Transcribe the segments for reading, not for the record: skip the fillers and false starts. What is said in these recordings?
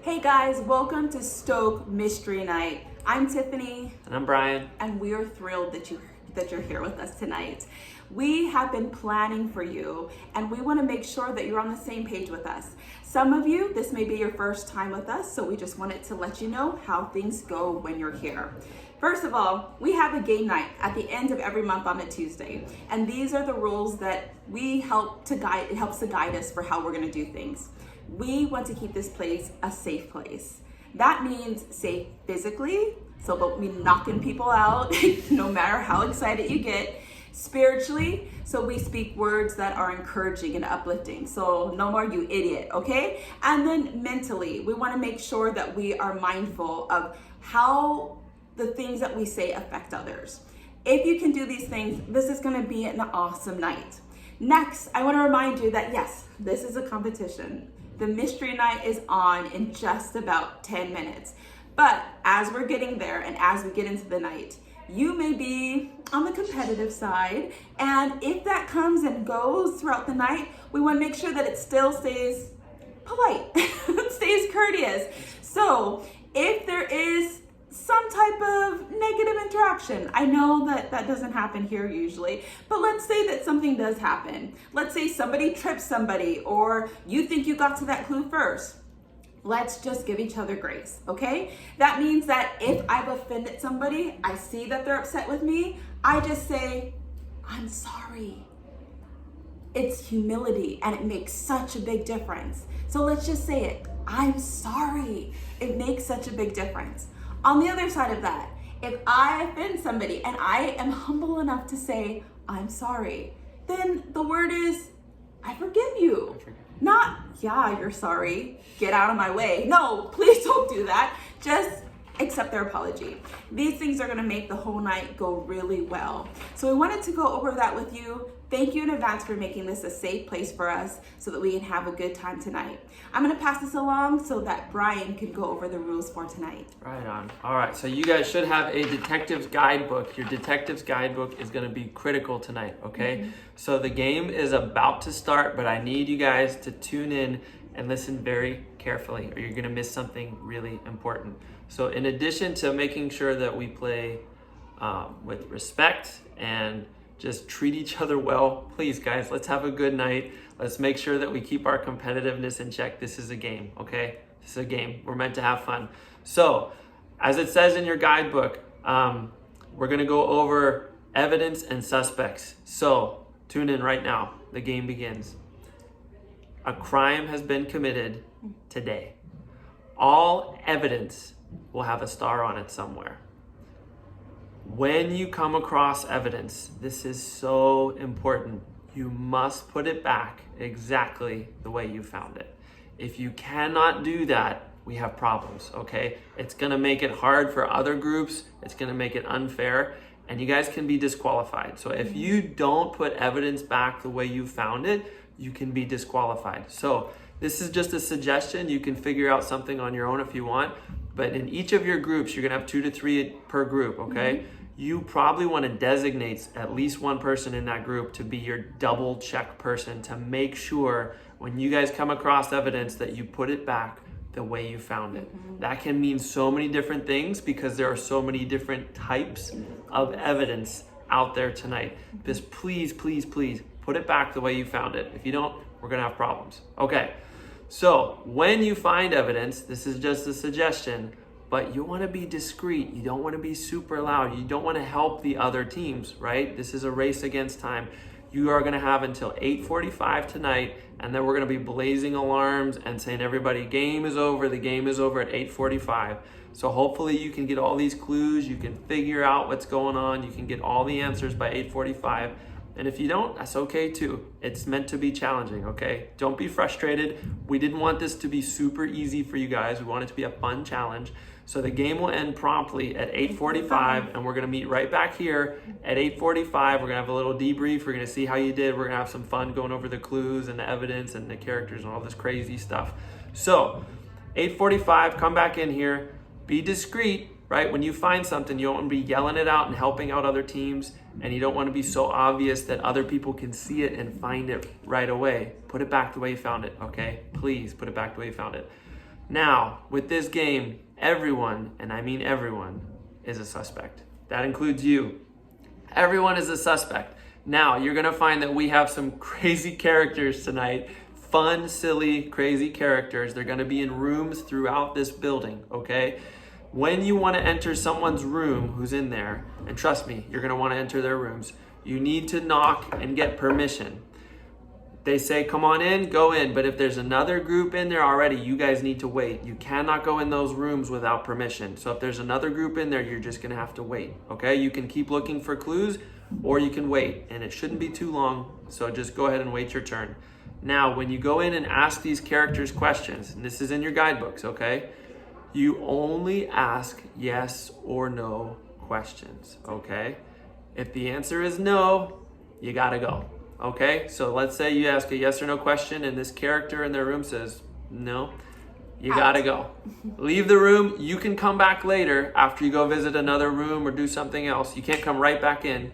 Hey guys, welcome to Stoke Mystery Night. I'm Tiffany. And I'm Brian. And we are thrilled that you're here with us tonight. We have been planning for you, and we want to make sure that you're on the same page with us. Some of you, this may be your first time with us, so we just wanted to let you know how things go when you're here. First of all, we have a game night at the end of every month on a Tuesday, and these are the rules that it helps to guide us for how we're going to do things. We want to keep this place a safe place. That means safe physically, so don't be knocking people out no matter how excited you get. Spiritually, so we speak words that are encouraging and uplifting. So no more you idiot, okay? And then mentally, we want to make sure that we are mindful of how the things that we say affect others. If you can do these things, this is going to be an awesome night. Next, I want to remind you that yes, this is a competition. The mystery night is on in just about 10 minutes. But as we're getting there and as we get into the night, you may be on the competitive side. And if that comes and goes throughout the night, we want to make sure that it still stays polite, stays courteous. So if there is some type of negative interaction, I know that doesn't happen here usually, but let's say that something does happen. Let's say somebody trips somebody, or you think you got to that clue first. Let's just give each other grace, okay? That means that if I've offended somebody, I see that they're upset with me, I just say, I'm sorry. It's humility, and it makes such a big difference. So let's just say it, I'm sorry. It makes such a big difference. On the other side of that, if I offend somebody and I am humble enough to say, I'm sorry, then the word is, I forgive you. Not, yeah, you're sorry, get out of my way. No, please don't do that. Just accept their apology. These things are gonna make the whole night go really well. So we wanted to go over that with you. Thank you in advance for making this a safe place for us so that we can have a good time tonight. I'm gonna pass this along so that Brian can go over the rules for tonight. Right on. All right, so you guys should have a detective's guidebook. Your detective's guidebook is gonna be critical tonight, okay? Mm-hmm. So the game is about to start, but I need you guys to tune in and listen very carefully, or you're gonna miss something really important. So in addition to making sure that we play with respect and just treat each other well, please guys, let's have a good night. Let's make sure that we keep our competitiveness in check. This is a game, okay? This is a game. We're meant to have fun. So as it says in your guidebook, we're gonna go over evidence and suspects. So tune in right now. The game begins. A crime has been committed today. All evidence will have a star on it somewhere. When you come across evidence, this is so important. You must put it back exactly the way you found it. If you cannot do that, we have problems, okay? It's gonna make it hard for other groups. It's gonna make it unfair, and you guys can be disqualified. So if you don't put evidence back the way you found it, you can be disqualified. So this is just a suggestion. You can figure out something on your own if you want, but in each of your groups, you're gonna have 2 to 3 per group, okay? Mm-hmm. You probably wanna designate at least one person in that group to be your double check person to make sure when you guys come across evidence that you put it back the way you found it. Mm-hmm. That can mean so many different things because there are so many different types of evidence out there tonight. Just please, please, please put it back the way you found it. If you don't, we're gonna have problems. Okay, so when you find evidence, this is just a suggestion, but you wanna be discreet. You don't wanna be super loud. You don't wanna help the other teams, right? This is a race against time. You are gonna have until 8:45 tonight, and then we're gonna be blazing alarms and saying, everybody, game is over. The game is over at 8:45. So hopefully you can get all these clues. You can figure out what's going on. You can get all the answers by 8:45. And if you don't, that's okay too. It's meant to be challenging, okay? Don't be frustrated. We didn't want this to be super easy for you guys. We want it to be a fun challenge. So the game will end promptly at 8:45, and we're gonna meet right back here at 8:45. We're gonna have a little debrief. We're gonna see how you did. We're gonna have some fun going over the clues and the evidence and the characters and all this crazy stuff. So 8:45, come back in here. Be discreet, right? When you find something, you don't want to be yelling it out and helping out other teams, and you don't want to be so obvious that other people can see it and find it right away. Put it back the way you found it, okay? Please put it back the way you found it. Now, with this game, everyone, and I mean everyone, is a suspect. That includes you. Everyone is a suspect. Now, you're gonna find that we have some crazy characters tonight. Fun, silly, crazy characters. They're gonna be in rooms throughout this building, okay? When you wanna enter someone's room who's in there, and trust me, you're gonna wanna enter their rooms, you need to knock and get permission. They say, come on in, go in. But if there's another group in there already, you guys need to wait. You cannot go in those rooms without permission. So if there's another group in there, you're just gonna have to wait, okay? You can keep looking for clues or you can wait, and it shouldn't be too long. So just go ahead and wait your turn. Now, when you go in and ask these characters questions, and this is in your guidebooks, okay? You only ask yes or no questions, okay? If the answer is no, you gotta go. Okay, so let's say you ask a yes or no question and this character in their room says no, you gotta go. Leave the room. You can come back later after you go visit another room or do something else. You can't come right back in.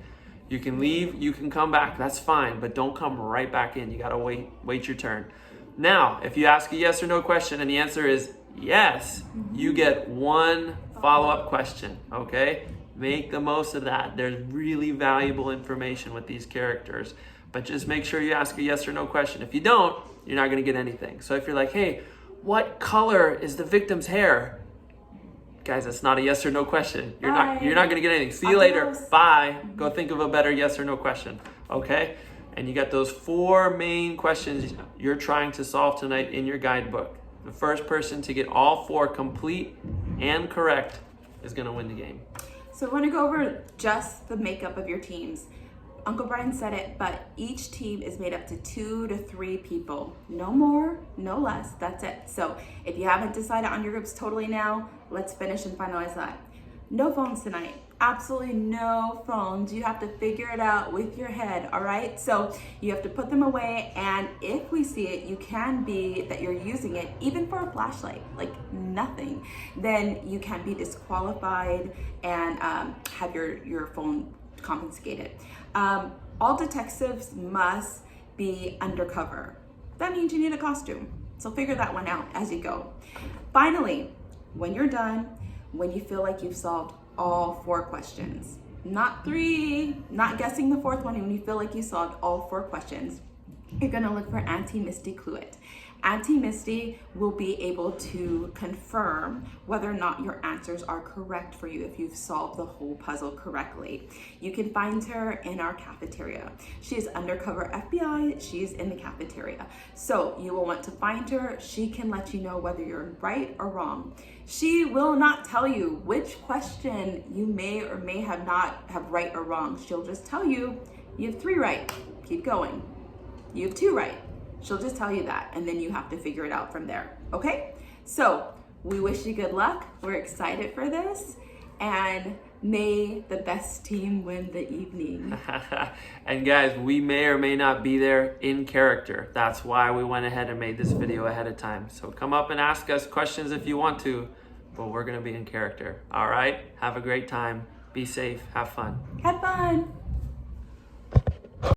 You can leave, you can come back, that's fine, but don't come right back in. You gotta wait your turn. Now, if you ask a yes or no question and the answer is yes, you get one follow-up question, okay? Make the most of that. There's really valuable information with these characters. But just make sure you ask a yes or no question. If you don't, you're not gonna get anything. So if you're like, hey, what color is the victim's hair? Guys, that's not a yes or no question. You're not gonna get anything. See you later. Bye. Go think of a better yes or no question. Okay? And you got those 4 main questions you're trying to solve tonight in your guidebook. The first person to get all 4 complete and correct is gonna win the game. So I want to go over just the makeup of your teams. Uncle Brian said it, but each team is made up to 2 to 3 people. No more, no less, that's it. So if you haven't decided on your groups totally now, let's finish and finalize that. No phones tonight, absolutely no phones. You have to figure it out with your head, all right? So you have to put them away, and if we see it, you can be that you're using it, even for a flashlight, like nothing, then you can be disqualified and have your phone confiscated. All detectives must be undercover. That means you need a costume. So figure that one out as you go. Finally, when you're done, when you feel like you've solved all 4 questions, not 3, not guessing the 4th one, when you feel like you solved all 4 questions, you're gonna look for Auntie Misty Cluett. Auntie Misty will be able to confirm whether or not your answers are correct for you if you've solved the whole puzzle correctly. You can find her in our cafeteria. She is undercover FBI, she's in the cafeteria. So you will want to find her. She can let you know whether you're right or wrong. She will not tell you which question you may or may have not have right or wrong. She'll just tell you, you have 3 right, keep going. You have 2 right. She'll just tell you that, and then you have to figure it out from there, okay? So we wish you good luck. We're excited for this, and may the best team win the evening. And guys, we may or may not be there in character. That's why we went ahead and made this video ahead of time. So come up and ask us questions if you want to, but we're gonna be in character, all right? Have a great time. Be safe, have fun. Have fun.